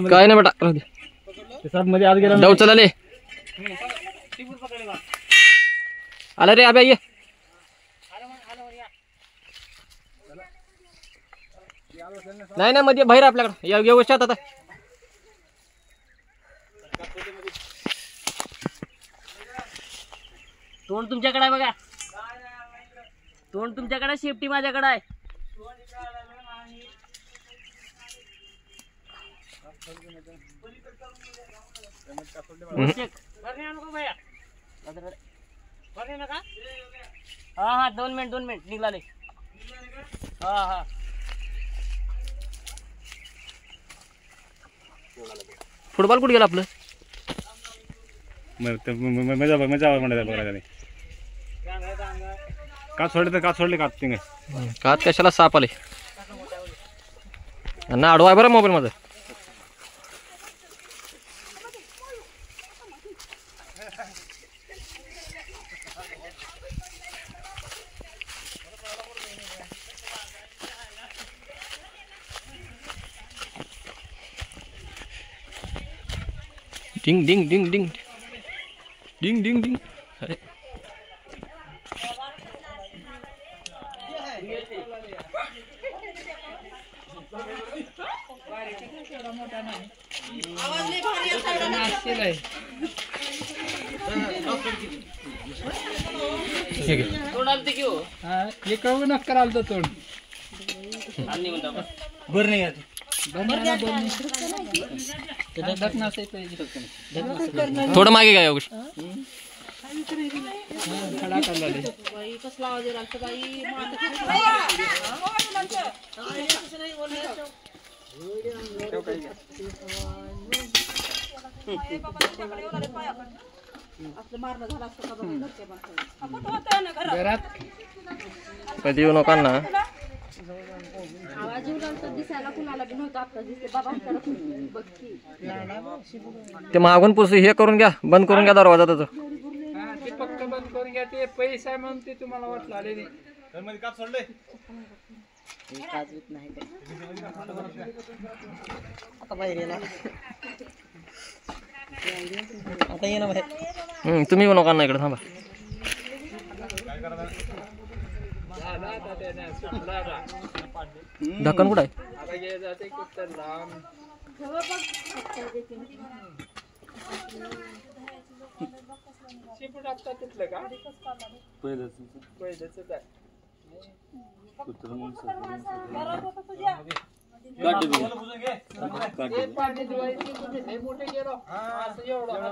काय नाही बेटा मध्ये आज गेला जाऊ चला ले आला रे अबे ये नाही नाही मध्ये बाहेर आपल्याकडे या व्यवस्थित आता तोंड तुमच्याकडे आहे बघा तोंड तुमच्याकडे सेफ्टी माझ्याकडे आहे हा हा 2 मिनिट निघाले हा हा फुटबॉल कुठे गेला आपलं मजा म्हणायचं का सोडले का ते कात कशाला साप आले ना आडवा आहे बरं मोबाईल मध्ये डिंग डिंग डिंग डिंग डिंग डिंग डिंग अरे तोंड आलते की हो हे कळूनच कराल तर तोंड आणि म्हणता बरं नाही थोडं मागे काय योगेश कधी येऊ नका ना ते मागून पुस हे करून घ्या बंद करून घ्या दरवाजा त्याचा ते फक्त बंद करून घ्या ते पैसा म्हणून ते तुम्हाला वाटलं आले नाही का सोडले तुम्ही येऊ नका ना इकडे थांबा ढक्कन कुठं आहे तिथलं का पाणी मोठे गेलो एवढं